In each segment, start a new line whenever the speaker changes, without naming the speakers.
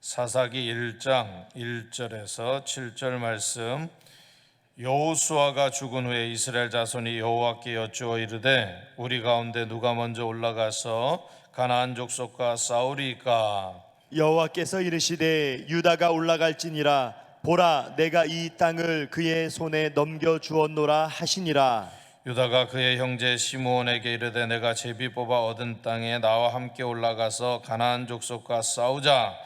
사사기 1장 1절에서 7절 말씀. 여호수아가 죽은 후에 이스라엘 자손이 여호와께 여쭈어 이르되 우리 가운데 누가 먼저 올라가서 가나안 족속과 싸우리까?
여호와께서 이르시되 유다가 올라갈지니라. 보라, 내가 이 땅을 그의 손에 넘겨 주었노라 하시니라.
유다가 그의 형제 시므온에게 이르되 내가 제비 뽑아 얻은 땅에 나와 함께 올라가서 가나안 족속과 싸우자.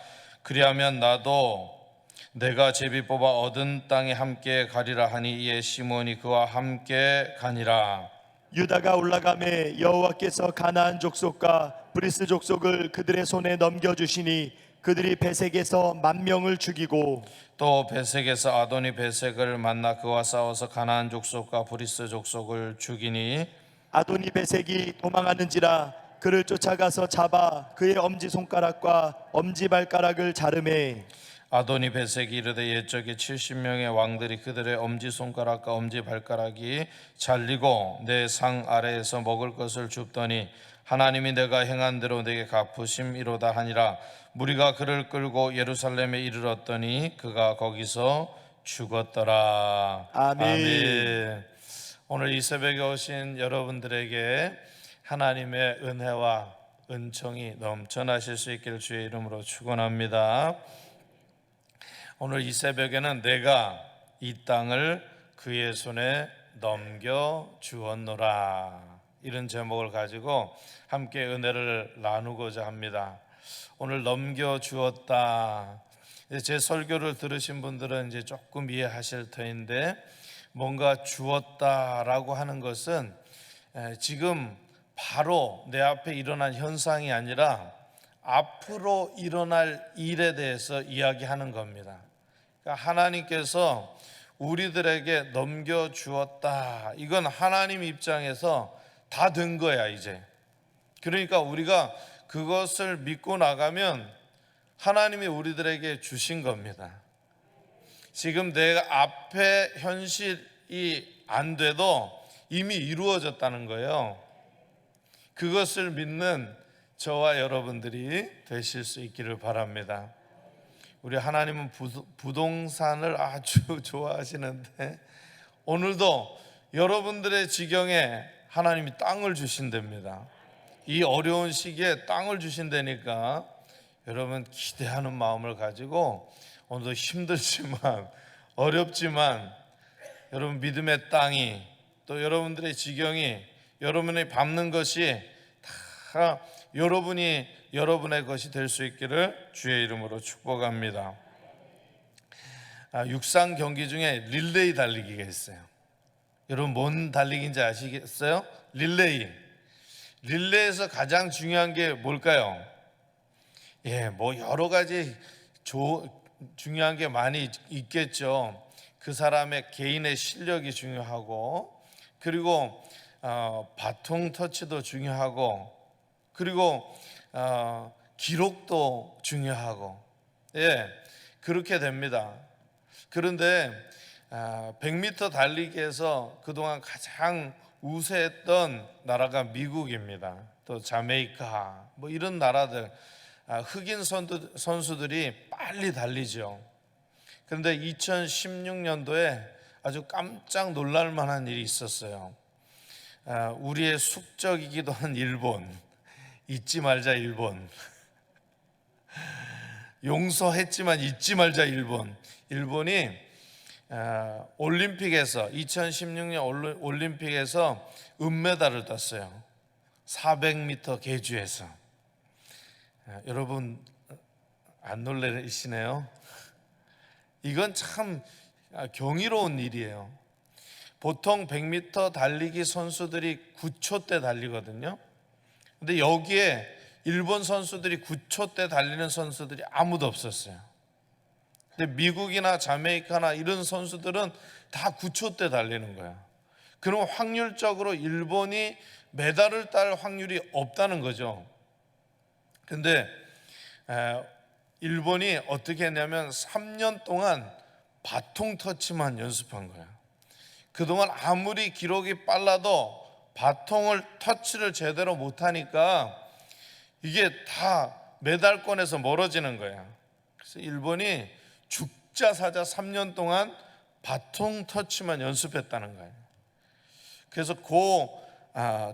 그리하면 나도 내가 제비 뽑아 얻은 땅에 함께 가리라 하니 이에 시므온이 그와 함께 가니라.
유다가 올라가매 여호와께서 가나안 족속과 브리스 족속을 그들의 손에 넘겨 주시니 그들이 베색에서 10,000명을 죽이고
또 베색에서 아도니 베색을 만나 그와 싸워서 가나안 족속과 브리스 족속을 죽이니
아도니 베색이 도망하는지라. 그를 쫓아가서 잡아 그의 엄지손가락과 엄지발가락을 자르매
아도니 베색이 이르되 옛적에 70명의 왕들이 그들의 엄지손가락과 엄지발가락이 잘리고 내 상 아래에서 먹을 것을 줍더니 하나님이 내가 행한 대로 내게 갚으심이로다 하니라. 무리가 그를 끌고 예루살렘에 이르렀더니 그가 거기서 죽었더라.
아멘.
오늘 이 새벽에 오신 여러분들에게 하나님의 은혜와 은총이 넘쳐나실 수 있기를 주의 이름으로 축원합니다. 오늘 이 새벽에는 내가 이 땅을 그의 손에 넘겨 주었노라, 이런 제목을 가지고 함께 은혜를 나누고자 합니다. 오늘 넘겨 주었다. 제 설교를 들으신 분들은 이제 조금 이해하실 터인데, 뭔가 주었다라고 하는 것은 지금 바로 내 앞에 일어난 현상이 아니라 앞으로 일어날 일에 대해서 이야기하는 겁니다. 그러니까 하나님께서 우리들에게 넘겨주었다. 이건 하나님 입장에서 다 된 거야 이제. 그러니까 우리가 그것을 믿고 나가면 하나님이 우리들에게 주신 겁니다. 지금 내 앞에 현실이 안 돼도 이미 이루어졌다는 거예요. 그것을 믿는 저와 여러분들이 되실 수 있기를 바랍니다. 우리 하나님은 부동산을 아주 좋아하시는데 오늘도 여러분들의 지경에 하나님이 땅을 주신답니다. 이 어려운 시기에 땅을 주신다니까 여러분 기대하는 마음을 가지고 오늘도 힘들지만 어렵지만 여러분 믿음의 땅이, 또 여러분들의 지경이, 여러분이 밟는 것이 다 여러분의 것이 될 수 있기를 주의 이름으로 축복합니다. 육상 경기 중에 릴레이 달리기가 있어요. 여러분 뭔 달리기인지 아시겠어요? 릴레이에서 가장 중요한 게 뭘까요? 뭐 여러 가지 중요한 게 많이 있겠죠. 그 사람의 개인의 실력이 중요하고, 그리고 바통 터치도 중요하고, 그리고 기록도 중요하고, 그렇게 됩니다. 그런데 100m 달리기에서 그동안 가장 우세했던 나라가 미국입니다. 또 자메이카 뭐 이런 나라들, 흑인 선수들이 빨리 달리죠. 그런데 2016년도에 아주 깜짝 놀랄 만한 일이 있었어요. 우리의 숙적이기도 한 일본, 잊지 말자 일본, 용서했지만 잊지 말자 일본. 일본이 올림픽에서 2016년 올림픽에서 은메달을 땄어요. 400m 계주에서. 여러분 안 놀라시네요. 이건 참 경이로운 일이에요. 보통 100m 달리기 선수들이 9초 때 달리거든요. 근데 여기에 일본 선수들이 9초 때 달리는 선수들이 아무도 없었어요. 근데 미국이나 자메이카나 이런 선수들은 다 9초 때 달리는 거야. 그럼 확률적으로 일본이 메달을 딸 확률이 없다는 거죠. 근데 일본이 어떻게 했냐면 3년 동안 바통 터치만 연습한 거야. 그동안 아무리 기록이 빨라도 바통을 터치를 제대로 못하니까 이게 다 메달권에서 멀어지는 거야. 그래서 일본이 죽자 사자 3년 동안 바통 터치만 연습했다는 거예요. 그래서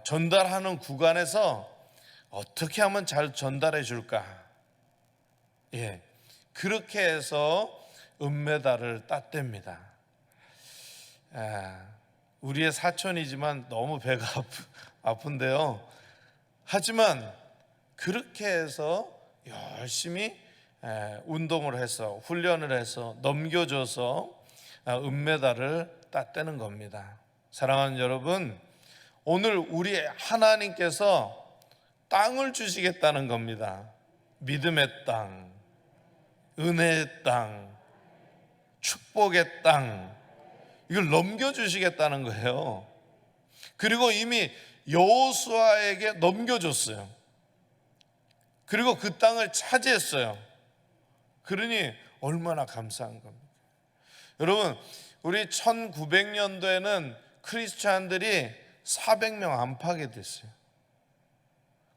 전달하는 구간에서 어떻게 하면 잘 전달해 줄까? 그렇게 해서 은메달을 땄답니다. 우리의 사촌이지만 너무 배가 아픈데요. 하지만 그렇게 해서 열심히 운동을 해서 훈련을 해서 넘겨줘서 은메달을 땄다는 겁니다. 사랑하는 여러분, 오늘 우리 하나님께서 땅을 주시겠다는 겁니다. 믿음의 땅, 은혜의 땅, 축복의 땅, 이걸 넘겨주시겠다는 거예요. 그리고 이미 여호수아에게 넘겨줬어요. 그리고 그 땅을 차지했어요. 그러니 얼마나 감사한 겁니까? 여러분, 우리 1900년도에는 크리스찬들이 400명 안팎이 됐어요.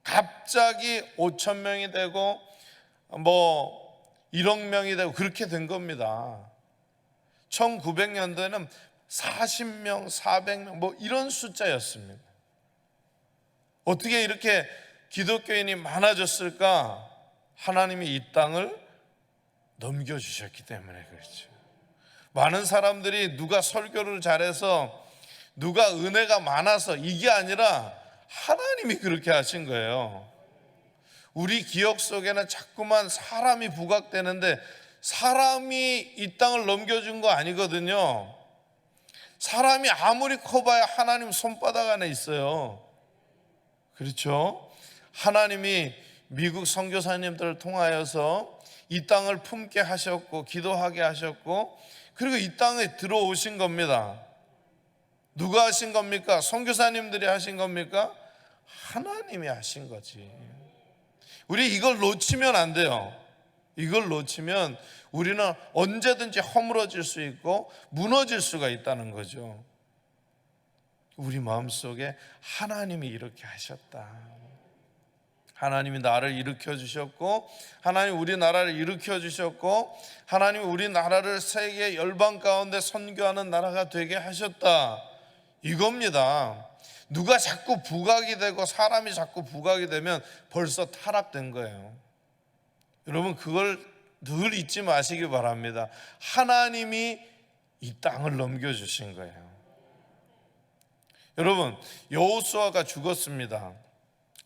갑자기 5,000명이 되고 1억 명이 되고 그렇게 된 겁니다. 1900년도에는 40명, 400명 이런 숫자였습니다. 어떻게 이렇게 기독교인이 많아졌을까? 하나님이 이 땅을 넘겨주셨기 때문에 그렇죠. 많은 사람들이 누가 설교를 잘해서 누가 은혜가 많아서 이게 아니라 하나님이 그렇게 하신 거예요. 우리 기억 속에는 자꾸만 사람이 부각되는데 사람이 이 땅을 넘겨준 거 아니거든요. 사람이 아무리 커봐야 하나님 손바닥 안에 있어요. 그렇죠? 하나님이 미국 선교사님들을 통하여서 이 땅을 품게 하셨고 기도하게 하셨고 그리고 이 땅에 들어오신 겁니다. 누가 하신 겁니까? 선교사님들이 하신 겁니까? 하나님이 하신 거지. 우리 이걸 놓치면 안 돼요. 이걸 놓치면 우리는 언제든지 허물어질 수 있고 무너질 수가 있다는 거죠. 우리 마음속에 하나님이 이렇게 하셨다. 하나님이 나를 일으켜 주셨고 하나님 우리나라를 일으켜 주셨고 하나님 우리나라를 세계 열방 가운데 선교하는 나라가 되게 하셨다. 이겁니다. 누가 자꾸 부각이 되고 사람이 자꾸 부각이 되면 벌써 타락된 거예요. 여러분 그걸 늘 잊지 마시기 바랍니다. 하나님이 이 땅을 넘겨주신 거예요. 여러분 여호수아가 죽었습니다.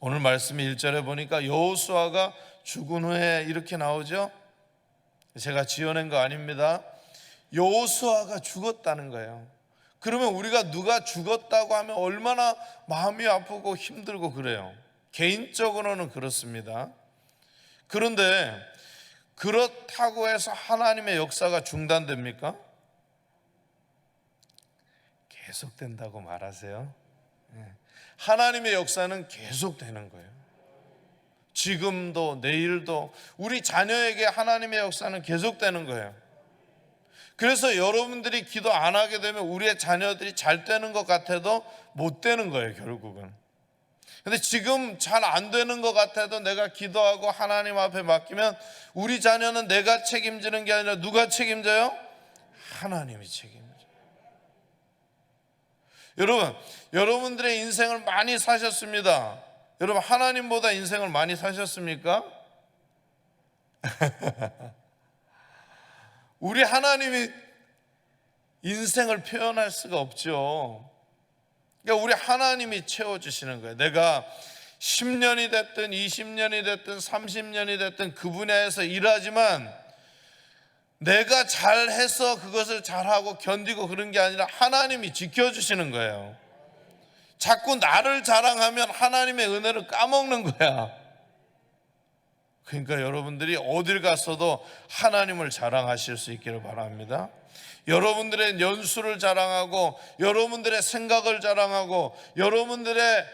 오늘 말씀이 1절에 보니까 여호수아가 죽은 후에 이렇게 나오죠. 제가 지어낸 거 아닙니다. 여호수아가 죽었다는 거예요. 그러면 우리가 누가 죽었다고 하면 얼마나 마음이 아프고 힘들고 그래요. 개인적으로는 그렇습니다. 그런데 그렇다고 해서 하나님의 역사가 중단됩니까? 계속된다고 말하세요. 하나님의 역사는 계속되는 거예요. 지금도 내일도 우리 자녀에게 하나님의 역사는 계속되는 거예요. 그래서 여러분들이 기도 안 하게 되면 우리의 자녀들이 잘 되는 것 같아도 못 되는 거예요, 결국은. 근데 지금 잘 안 되는 것 같아도 내가 기도하고 하나님 앞에 맡기면 우리 자녀는 내가 책임지는 게 아니라 누가 책임져요? 하나님이 책임져요. 여러분, 여러분들의 인생을 많이 사셨습니다. 여러분, 하나님보다 인생을 많이 사셨습니까? 우리 하나님이 인생을 표현할 수가 없죠. 그러니까 우리 하나님이 채워주시는 거예요. 내가 10년이 됐든 20년이 됐든 30년이 됐든 그 분야에서 일하지만 내가 잘해서 그것을 잘하고 견디고 그런 게 아니라 하나님이 지켜주시는 거예요. 자꾸 나를 자랑하면 하나님의 은혜를 까먹는 거야. 그러니까 여러분들이 어딜 갔어도 하나님을 자랑하실 수 있기를 바랍니다. 여러분들의 연수를 자랑하고 여러분들의 생각을 자랑하고 여러분들의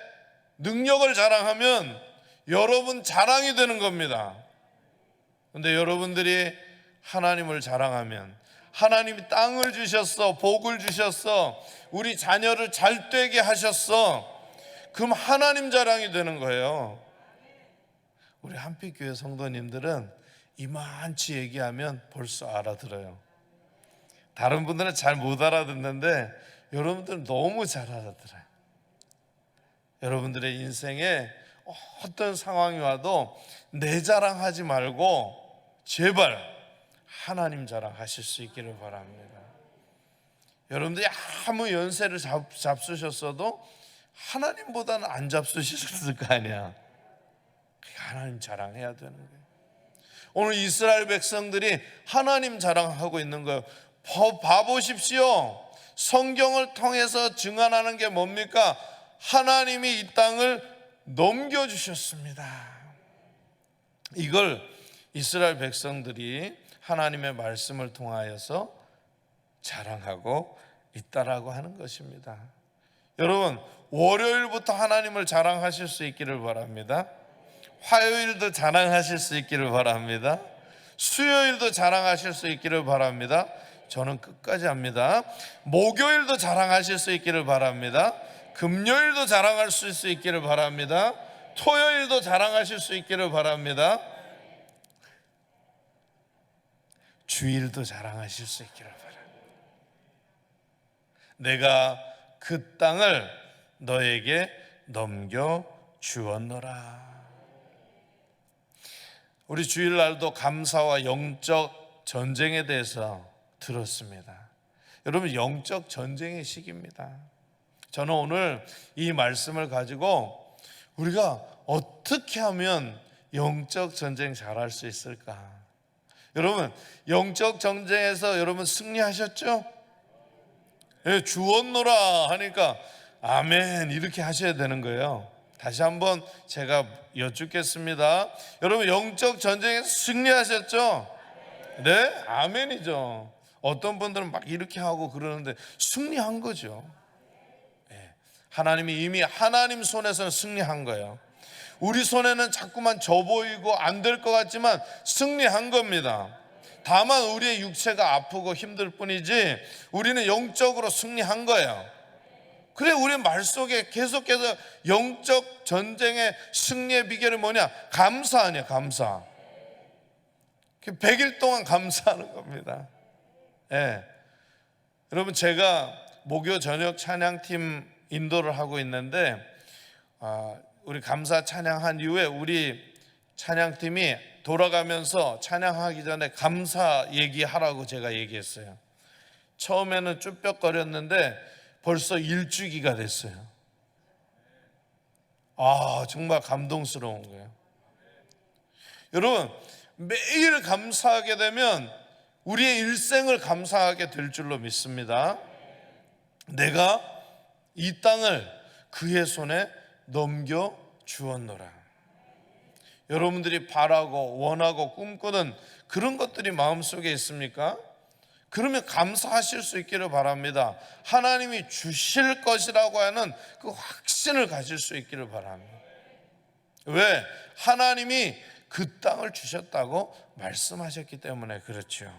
능력을 자랑하면 여러분 자랑이 되는 겁니다. 그런데 여러분들이 하나님을 자랑하면 하나님이 땅을 주셨어, 복을 주셨어, 우리 자녀를 잘 되게 하셨어, 그럼 하나님 자랑이 되는 거예요. 우리 한빛교회 성도님들은 이만치 얘기하면 벌써 알아들어요. 다른 분들은 잘 못 알아듣는데 여러분들은 너무 잘 알아들어요. 여러분들의 인생에 어떤 상황이 와도 내 자랑하지 말고 제발 하나님 자랑하실 수 있기를 바랍니다. 여러분들이 아무 연세를 잡수셨어도 하나님보다는 안 잡수셨을 거 아니야. 하나님 자랑해야 되는 거예요. 오늘 이스라엘 백성들이 하나님 자랑하고 있는 거예요. 봐보십시오. 성경을 통해서 증언하는 게 뭡니까? 하나님이 이 땅을 넘겨주셨습니다. 이걸 이스라엘 백성들이 하나님의 말씀을 통하여서 자랑하고 있다라고 하는 것입니다. 여러분, 월요일부터 하나님을 자랑하실 수 있기를 바랍니다. 화요일도 자랑하실 수 있기를 바랍니다. 수요일도 자랑하실 수 있기를 바랍니다. 저는 끝까지 합니다. 목요일도 자랑하실 수 있기를 바랍니다. 금요일도 자랑할 수 있기를 바랍니다. 토요일도 자랑하실 수 있기를 바랍니다. 주일도 자랑하실 수 있기를 바랍니다. 내가 그 땅을 너에게 넘겨 주었노라. 우리 주일날도 감사와 영적 전쟁에 대해서 들었습니다. 여러분, 영적 전쟁의 시기입니다. 저는 오늘 이 말씀을 가지고 우리가 어떻게 하면 영적 전쟁 잘할 수 있을까? 여러분, 영적 전쟁에서 여러분 승리하셨죠? 예, 주었노라 하니까 아멘 이렇게 하셔야 되는 거예요. 다시 한번 제가 여쭙겠습니다. 여러분, 영적 전쟁에서 승리하셨죠? 네, 아멘이죠. 어떤 분들은 막 이렇게 하고 그러는데 승리한 거죠. 네, 하나님이 이미 하나님 손에서는 승리한 거예요. 우리 손에는 자꾸만 져 보이고 안 될 것 같지만 승리한 겁니다. 다만 우리의 육체가 아프고 힘들 뿐이지 우리는 영적으로 승리한 거예요. 그래, 우리 말 속에 계속해서 영적 전쟁의 승리의 비결이 뭐냐? 감사 아니야, 감사. 100일 동안 감사하는 겁니다. 예. 여러분, 제가 목요 저녁 찬양팀 인도를 하고 있는데 우리 감사 찬양한 이후에 우리 찬양팀이 돌아가면서 찬양하기 전에 감사 얘기하라고 제가 얘기했어요. 처음에는 쭈뼛거렸는데 벌써 일주기가 됐어요. 정말 감동스러운 거예요. 여러분, 매일 감사하게 되면 우리의 일생을 감사하게 될 줄로 믿습니다. 내가 이 땅을 그의 손에 넘겨 주었노라. 여러분들이 바라고 원하고 꿈꾸는 그런 것들이 마음속에 있습니까? 그러면 감사하실 수 있기를 바랍니다. 하나님이 주실 것이라고 하는 그 확신을 가질 수 있기를 바랍니다. 왜? 하나님이 그 땅을 주셨다고 말씀하셨기 때문에 그렇죠.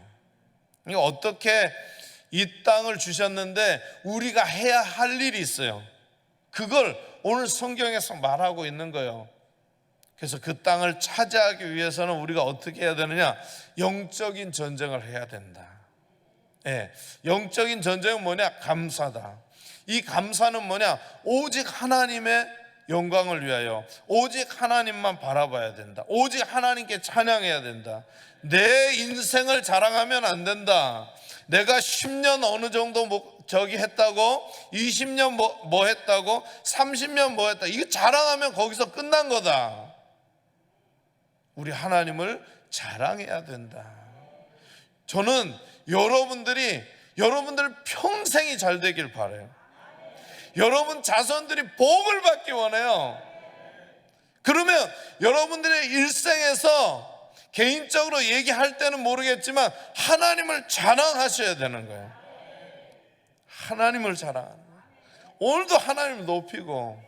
어떻게 이 땅을 주셨는데 우리가 해야 할 일이 있어요. 그걸 오늘 성경에서 말하고 있는 거예요. 그래서 그 땅을 차지하기 위해서는 우리가 어떻게 해야 되느냐? 영적인 전쟁을 해야 된다. 예, 영적인 전쟁은 뭐냐? 감사다. 이 감사는 뭐냐? 오직 하나님의 영광을 위하여 오직 하나님만 바라봐야 된다. 오직 하나님께 찬양해야 된다. 내 인생을 자랑하면 안 된다. 내가 10년 어느 정도 저기 했다고, 20년 뭐 했다고, 30년 뭐 했다, 이거 자랑하면 거기서 끝난 거다. 우리 하나님을 자랑해야 된다. 저는 여러분들 평생이 잘 되길 바라요. 여러분 자손들이 복을 받기 원해요. 그러면 여러분들의 일생에서 개인적으로 얘기할 때는 모르겠지만 하나님을 자랑하셔야 되는 거예요. 하나님을 자랑하는 거예요. 오늘도 하나님을 높이고,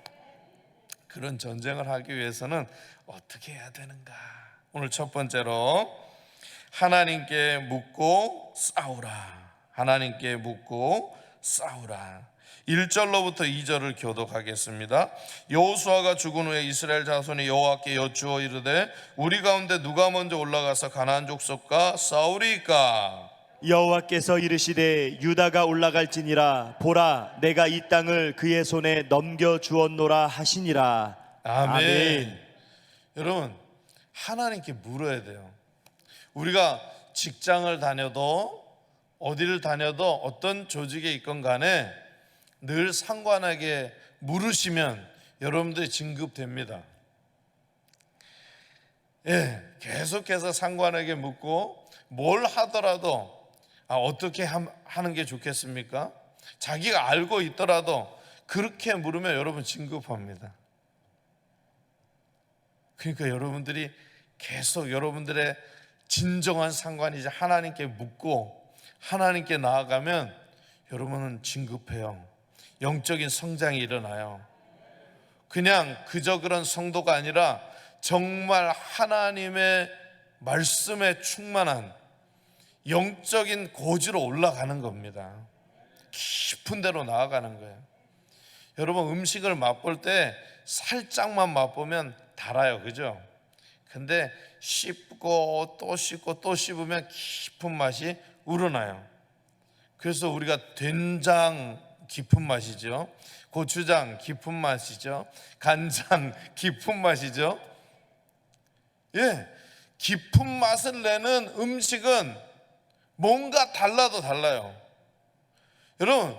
그런 전쟁을 하기 위해서는 어떻게 해야 되는가? 오늘 첫 번째로 하나님께 묻고 싸우라. 하나님께 묻고 싸우라. 1절로부터 2절을 교독하겠습니다. 여호수아가 죽은 후에 이스라엘 자손이 여호와께 여쭈어 이르되 우리 가운데 누가 먼저 올라가서 가나안 족속과 싸우리이까?
여호와께서 이르시되 유다가 올라갈지니라. 보라, 내가 이 땅을 그의 손에 넘겨 주었노라 하시니라.
아멘. 여러분, 하나님께 물어야 돼요. 우리가 직장을 다녀도 어디를 다녀도 어떤 조직에 있건 간에 늘 상관에게 물으시면 여러분들이 진급됩니다. 예, 계속해서 상관에게 묻고 뭘 하더라도 어떻게 하는 게 좋겠습니까? 자기가 알고 있더라도 그렇게 물으면 여러분 진급합니다. 그러니까 여러분들이 계속 여러분들의 진정한 상관이자 하나님께 묻고 하나님께 나아가면 여러분은 진급해요. 영적인 성장이 일어나요. 그냥 그저 그런 성도가 아니라 정말 하나님의 말씀에 충만한 영적인 고지로 올라가는 겁니다. 깊은 데로 나아가는 거예요. 여러분, 음식을 맛볼 때 살짝만 맛보면 달아요, 그죠? 근데 씹고 또 씹고 또 씹으면 깊은 맛이 우러나요. 그래서 우리가 된장 깊은 맛이죠, 고추장 깊은 맛이죠, 간장 깊은 맛이죠. 예, 깊은 맛을 내는 음식은 뭔가 달라도 달라요. 여러분,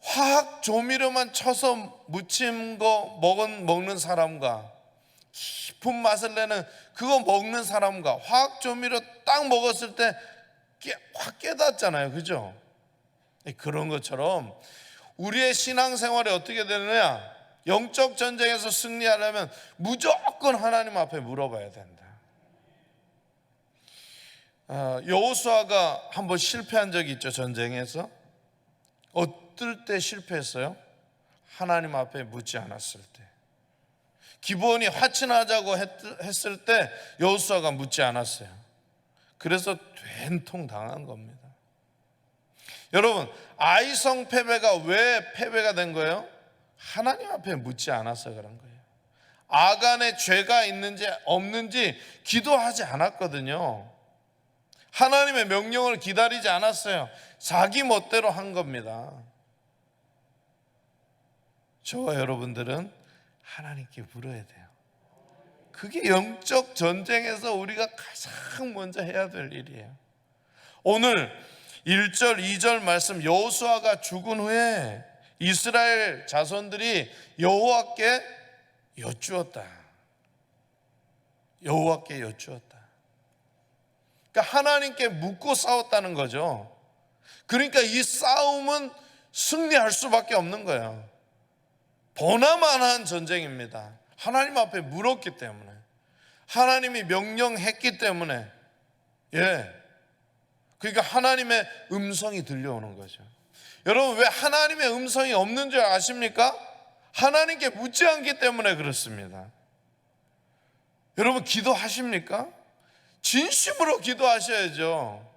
화학 조미료만 쳐서 무친 거 먹는 사람과 깊은 맛을 내는 그거 먹는 사람과 화학 조미료 딱 먹었을 때 확 깨닫잖아요, 그죠? 그런 것처럼 우리의 신앙생활이 어떻게 되느냐, 영적 전쟁에서 승리하려면 무조건 하나님 앞에 물어봐야 된다. 여호수아가 한번 실패한 적이 있죠, 전쟁에서. 어떨 때 실패했어요? 하나님 앞에 묻지 않았을 때. 기브온이 화친하자고 했을 때 여호수아가 묻지 않았어요. 그래서 된통 당한 겁니다. 여러분, 아이성 패배가 왜 패배가 된 거예요? 하나님 앞에 묻지 않아서 그런 거예요. 아간에 죄가 있는지 없는지 기도하지 않았거든요. 하나님의 명령을 기다리지 않았어요. 자기 멋대로 한 겁니다. 저와 여러분들은 하나님께 물어야 돼요. 그게 영적 전쟁에서 우리가 가장 먼저 해야 될 일이에요. 오늘 1절 2절 말씀, 여호수아가 죽은 후에 이스라엘 자손들이 여호와께 여쭈었다. 여호와께 여쭈었다. 그러니까 하나님께 묻고 싸웠다는 거죠. 그러니까 이 싸움은 승리할 수밖에 없는 거예요. 보나마나한 전쟁입니다. 하나님 앞에 물었기 때문에, 하나님이 명령했기 때문에, 그러니까 하나님의 음성이 들려오는 거죠. 여러분, 왜 하나님의 음성이 없는 줄 아십니까? 하나님께 묻지 않기 때문에 그렇습니다. 여러분, 기도하십니까? 진심으로 기도하셔야죠.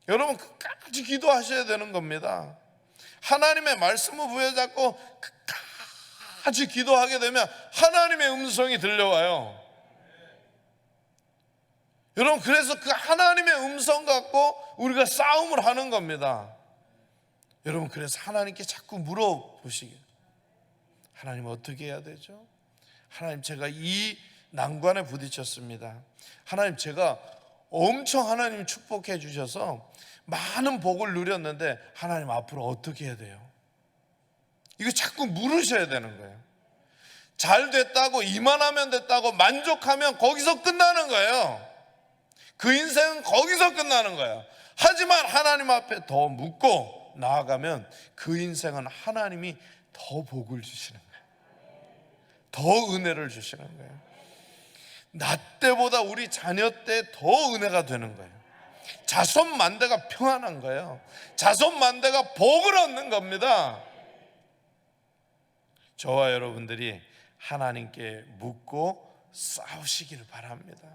여러분, 끝까지 기도하셔야 되는 겁니다. 하나님의 말씀을 부여잡고 끝까지 기도하게 되면 하나님의 음성이 들려와요. 여러분, 그래서 그 하나님의 음성 갖고 우리가 싸움을 하는 겁니다. 여러분, 그래서 하나님께 자꾸 물어보시게, 하나님 어떻게 해야 되죠? 하나님, 제가 이 난관에 부딪혔습니다. 하나님, 제가 엄청 하나님 축복해 주셔서 많은 복을 누렸는데 하나님, 앞으로 어떻게 해야 돼요? 이거 자꾸 물으셔야 되는 거예요. 잘 됐다고, 이만하면 됐다고 만족하면 거기서 끝나는 거예요. 그 인생은 거기서 끝나는 거예요. 하지만 하나님 앞에 더 묻고 나아가면 그 인생은 하나님이 더 복을 주시는 거예요. 더 은혜를 주시는 거예요. 나 때보다 우리 자녀 때 더 은혜가 되는 거예요. 자손 만대가 평안한 거예요. 자손 만대가 복을 얻는 겁니다. 저와 여러분들이 하나님께 묻고 싸우시기를 바랍니다.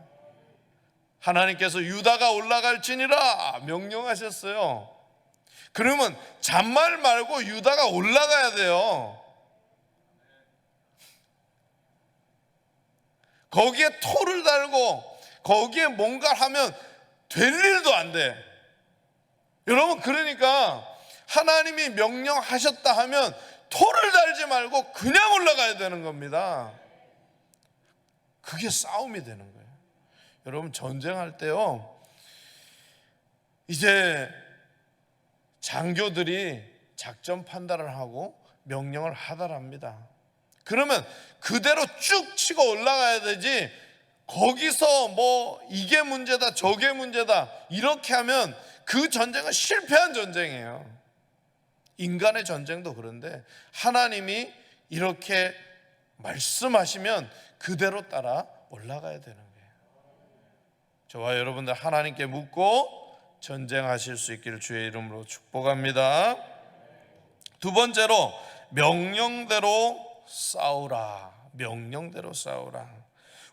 하나님께서 유다가 올라갈지니라 명령하셨어요. 그러면 잔말 말고 유다가 올라가야 돼요. 거기에 토를 달고 거기에 뭔가 하면 될 일도 안 돼. 여러분, 그러니까 하나님이 명령하셨다 하면 토를 달지 말고 그냥 올라가야 되는 겁니다. 그게 싸움이 되는 거예요. 여러분, 전쟁할 때요, 이제 장교들이 작전 판단을 하고 명령을 하달합니다. 그러면 그대로 쭉 치고 올라가야 되지, 거기서 뭐 이게 문제다 저게 문제다 이렇게 하면 그 전쟁은 실패한 전쟁이에요. 인간의 전쟁도 그런데 하나님이 이렇게 말씀하시면 그대로 따라 올라가야 되는 거예요. 저와 여러분들 하나님께 묻고 전쟁하실 수 있기를 주의 이름으로 축복합니다. 두 번째로, 명령대로 싸우라. 명령대로 싸우라.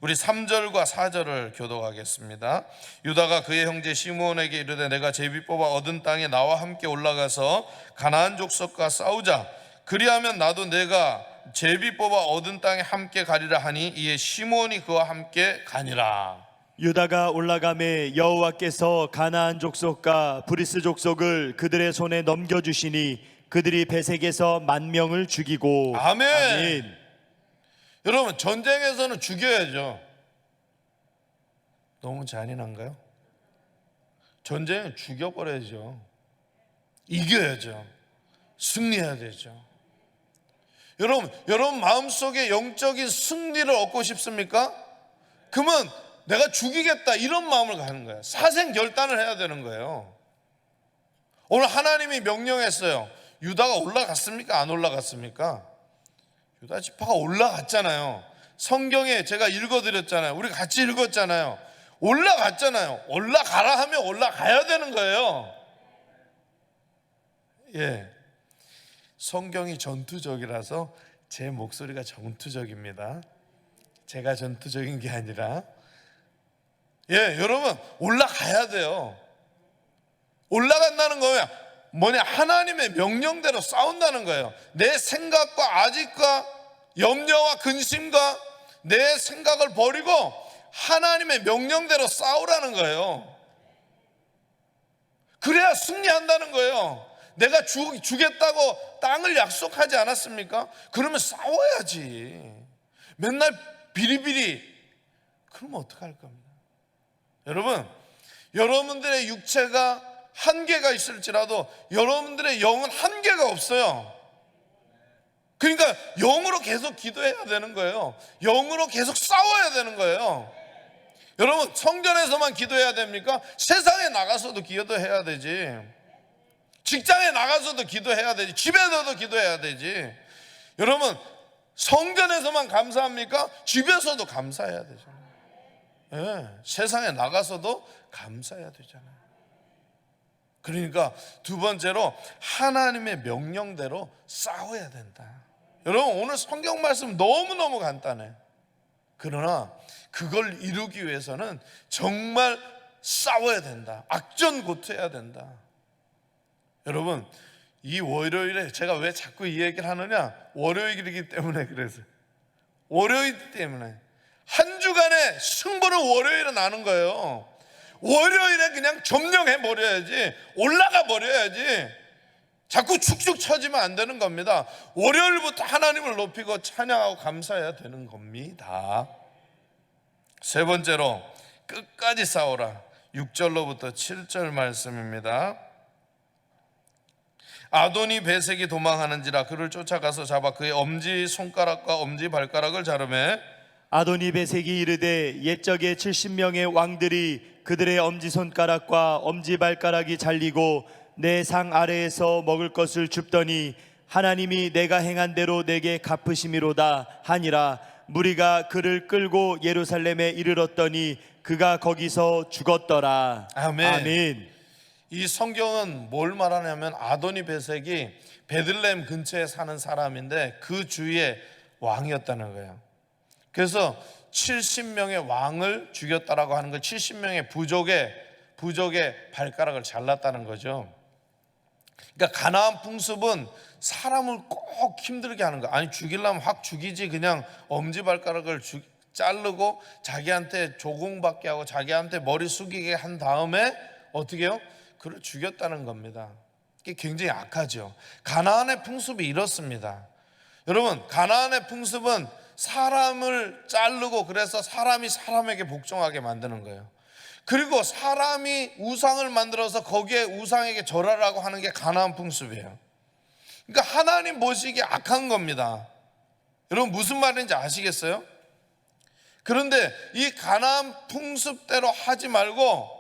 우리 3절과 4절을 교독하겠습니다. 유다가 그의 형제 시므온에게 이르되 내가 제비 뽑아 얻은 땅에 나와 함께 올라가서 가나안 족속과 싸우자. 그리하면 나도 내가 제비 뽑아 얻은 땅에 함께 가리라 하니 이에 시므온이 그와 함께 가니라.
유다가 올라가매 여호와께서 가나안 족속과 브리스 족속을 그들의 손에 넘겨주시니 그들이 베색에서 10,000명을 죽이고.
아멘.
아멘.
여러분, 전쟁에서는 죽여야죠. 너무 잔인한가요? 전쟁은 죽여버려야죠. 이겨야죠. 승리해야 되죠. 여러분 마음속에 영적인 승리를 얻고 싶습니까? 그러면 내가 죽이겠다 이런 마음을 갖는 거예요. 사생 결단을 해야 되는 거예요. 오늘 하나님이 명령했어요. 유다가 올라갔습니까? 안 올라갔습니까? 유다 지파가 올라갔잖아요. 성경에 제가 읽어드렸잖아요. 우리 같이 읽었잖아요. 올라갔잖아요. 올라가라 하면 올라가야 되는 거예요. 예, 성경이 전투적이라서 제 목소리가 전투적입니다. 제가 전투적인 게 아니라, 예, 여러분 올라가야 돼요. 올라간다는 거야 뭐냐? 하나님의 명령대로 싸운다는 거예요. 내 생각과 아직과 염려와 근심과 내 생각을 버리고 하나님의 명령대로 싸우라는 거예요. 그래야 승리한다는 거예요. 내가 주겠다고 땅을 약속하지 않았습니까? 그러면 싸워야지. 맨날 비리비리 그러면 어떡할 겁니다. 여러분, 여러분들의 육체가 한계가 있을지라도 여러분들의 영은 한계가 없어요. 그러니까 영으로 계속 기도해야 되는 거예요. 영으로 계속 싸워야 되는 거예요. 여러분, 성전에서만 기도해야 됩니까? 세상에 나가서도 기도해야 되지. 직장에 나가서도 기도해야 되지. 집에서도 기도해야 되지. 여러분, 성전에서만 감사합니까? 집에서도 감사해야 되잖아요. 네, 세상에 나가서도 감사해야 되잖아요. 그러니까 두 번째로 하나님의 명령대로 싸워야 된다. 여러분, 오늘 성경 말씀 너무너무 간단해. 그러나 그걸 이루기 위해서는 정말 싸워야 된다. 악전고투해야 된다. 여러분, 이 월요일에 제가 왜 자꾸 이 얘기를 하느냐? 월요일이기 때문에 그래서. 월요일 때문에. 한 주간의 승부는 월요일에 나는 거예요. 월요일에 그냥 점령해 버려야지. 올라가 버려야지. 자꾸 축축 처지면 안 되는 겁니다. 월요일부터 하나님을 높이고 찬양하고 감사해야 되는 겁니다. 세 번째로, 끝까지 싸워라. 6절로부터 7절 말씀입니다. 아도니 베색이 도망하는지라 그를 쫓아가서 잡아 그의 엄지 손가락과 엄지 발가락을 자르매
아도니 베색이 이르되 옛적에 70명의 왕들이 그들의 엄지손가락과 엄지발가락이 잘리고 내 상 아래에서 먹을 것을 줍더니 하나님이 내가 행한 대로 내게 갚으심이로다 하니라. 무리가 그를 끌고 예루살렘에 이르렀더니 그가 거기서 죽었더라.
아멘.
아멘.
이 성경은 뭘 말하냐면 아도니 베색이 베들레헴 근처에 사는 사람인데 그 주위에 왕이었다는 거예요. 그래서 70명의 왕을 죽였다라고 하는 건 70명의 부족의 발가락을 잘랐다는 거죠. 그러니까 가나안 풍습은 사람을 꼭 힘들게 하는 거야. 아니 죽이려면 확 죽이지, 그냥 엄지발가락을 자르고 자기한테 조공받게 하고 자기한테 머리 숙이게 한 다음에 어떻게 해요? 그를 죽였다는 겁니다. 이게 굉장히 악하죠. 가나안의 풍습이 이렇습니다. 여러분, 가나안의 풍습은 사람을 자르고 그래서 사람이 사람에게 복종하게 만드는 거예요. 그리고 사람이 우상을 만들어서 거기에 우상에게 절하라고 하는 게 가나안 풍습이에요. 그러니까 하나님 보시기에 악한 겁니다. 여러분 무슨 말인지 아시겠어요? 그런데 이 가나안 풍습대로 하지 말고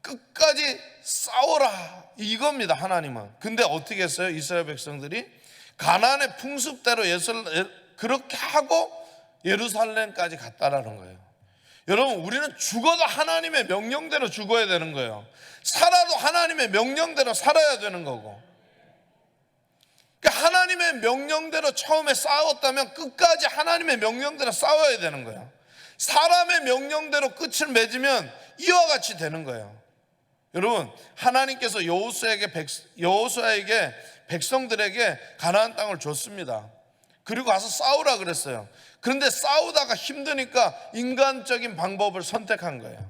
끝까지 싸워라 이겁니다, 하나님은. 근데 어떻게 했어요? 이스라엘 백성들이 가나안의 풍습대로 그렇게 하고 예루살렘까지 갔다라는 거예요. 여러분, 우리는 죽어도 하나님의 명령대로 죽어야 되는 거예요. 살아도 하나님의 명령대로 살아야 되는 거고. 그러니까 하나님의 명령대로 처음에 싸웠다면 끝까지 하나님의 명령대로 싸워야 되는 거예요. 사람의 명령대로 끝을 맺으면 이와 같이 되는 거예요. 여러분, 하나님께서 여호수아에게 백성들에게 가나안 땅을 줬습니다. 그리고 가서 싸우라 그랬어요. 그런데 싸우다가 힘드니까 인간적인 방법을 선택한 거예요.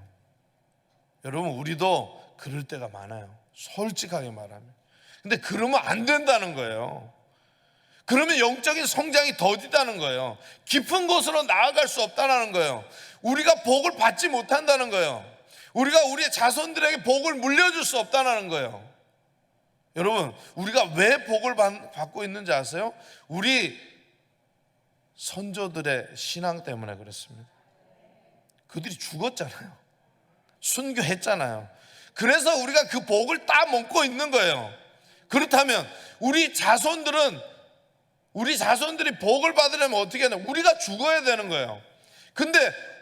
여러분, 우리도 그럴 때가 많아요. 솔직하게 말하면. 근데 그러면 안 된다는 거예요. 그러면 영적인 성장이 더디다는 거예요. 깊은 곳으로 나아갈 수 없다는 거예요. 우리가 복을 받지 못한다는 거예요. 우리가 우리의 자손들에게 복을 물려줄 수 없다는 거예요. 여러분, 우리가 왜 복을 받고 있는지 아세요? 우리 선조들의 신앙 때문에 그렇습니다. 그들이 죽었잖아요. 순교했잖아요. 그래서 우리가 그 복을 따먹고 있는 거예요. 그렇다면 우리 자손들이 복을 받으려면 어떻게 해야 되나? 우리가 죽어야 되는 거예요. 근데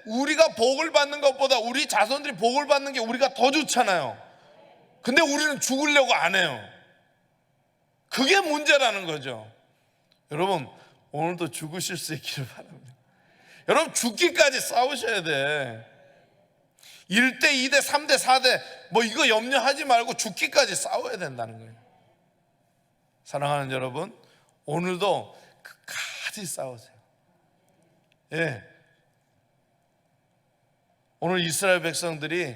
우리가 복을 받는 것보다 우리 자손들이 복을 받는 게 우리가 더 좋잖아요. 근데 우리는 죽으려고 안 해요. 그게 문제라는 거죠. 여러분, 오늘도 죽으실 수 있기를 바랍니다. 여러분, 죽기까지 싸우셔야 돼. 1대, 2대, 3대, 4대 뭐 이거 염려하지 말고 죽기까지 싸워야 된다는 거예요. 사랑하는 여러분, 오늘도 끝까지 싸우세요. 예. 오늘 이스라엘 백성들이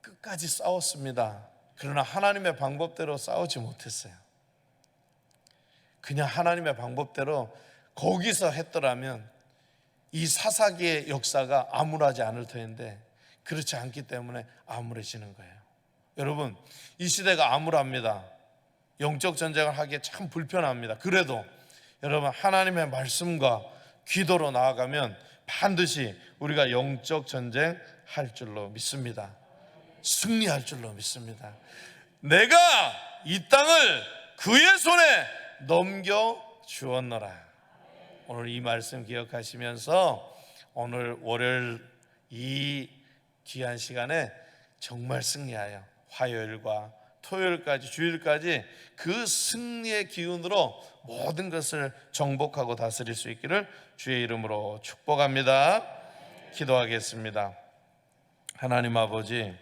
끝까지 싸웠습니다. 그러나 하나님의 방법대로 싸우지 못했어요. 그냥 하나님의 방법대로 거기서 했더라면 이 사사기의 역사가 암울하지 않을 텐데 그렇지 않기 때문에 암울해지는 거예요. 여러분, 이 시대가 암울합니다. 영적 전쟁을 하기에 참 불편합니다. 그래도 여러분, 하나님의 말씀과 기도로 나아가면 반드시 우리가 영적 전쟁 할 줄로 믿습니다. 승리할 줄로 믿습니다. 내가 이 땅을 그의 손에 넘겨 주었노라. 오늘 이 말씀 기억하시면서 오늘 월요일 이 귀한 시간에 정말 승리하여 화요일과 토요일까지, 주일까지 그 승리의 기운으로 모든 것을 정복하고 다스릴 수 있기를 주의 이름으로 축복합니다. 기도하겠습니다. 하나님 아버지,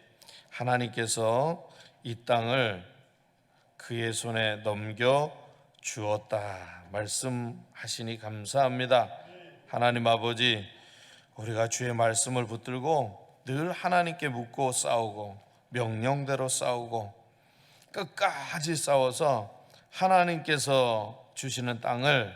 하나님께서 이 땅을 그의 손에 넘겨 주었다 말씀하시니 감사합니다. 하나님 아버지, 우리가 주의 말씀을 붙들고 늘 하나님께 묻고 싸우고 명령대로 싸우고 끝까지 싸워서 하나님께서 주시는 땅을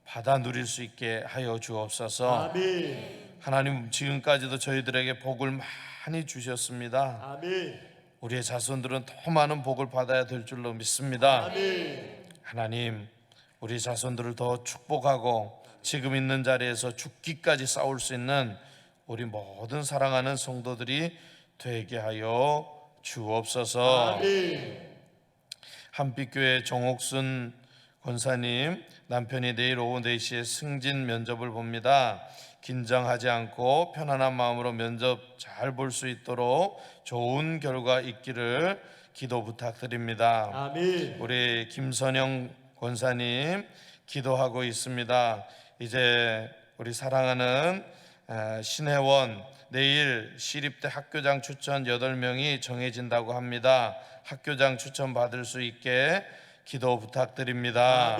받아 누릴 수 있게 하여 주옵소서.
아멘.
하나님, 지금까지도 저희들에게 복을 많이 주셨습니다.
아멘.
우리의 자손들은 더 많은 복을 받아야 될 줄로 믿습니다.
아멘.
하나님, 우리 자손들을 더 축복하고 지금 있는 자리에서 죽기까지 싸울 수 있는 우리 모든 사랑하는 성도들이 되게 하여 주옵소서.
아멘.
한빛교회 정옥순 권사님, 남편이 내일 오후 4시에 승진 면접을 봅니다. 긴장하지 않고 편안한 마음으로 면접 잘 볼 수 있도록 좋은 결과 있기를 기도 부탁드립니다.
아멘.
우리 김선영 권사님 기도하고 있습니다. 이제 우리 사랑하는 신혜원 내일 시립대 학교장 추천 8명이 정해진다고 합니다. 학교장 추천 받을 수 있게 기도 부탁드립니다.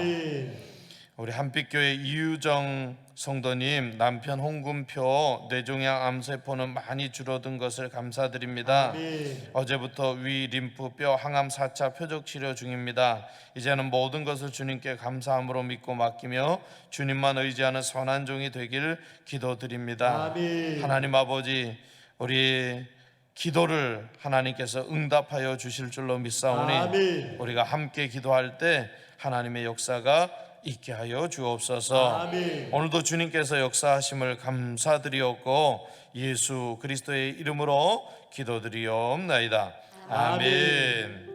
우리 한빛교회 이유정 성도님, 남편 홍금표 뇌종양 암세포는 많이 줄어든 것을 감사드립니다. 어제부터 위 림프뼈 항암 4차 표적 치료 중입니다. 이제는 모든 것을 주님께 감사함으로 믿고 맡기며 주님만 의지하는 선한 종이 되길 기도드립니다. 하나님 아버지, 우리 기도를 하나님께서 응답하여 주실 줄로 믿사오니 우리가 함께 기도할 때 하나님의 역사가 있게 하여 주옵소서. 오늘도 주님께서 역사하심을 감사드리옵고 예수 그리스도의 이름으로 기도드리옵나이다. 아멘.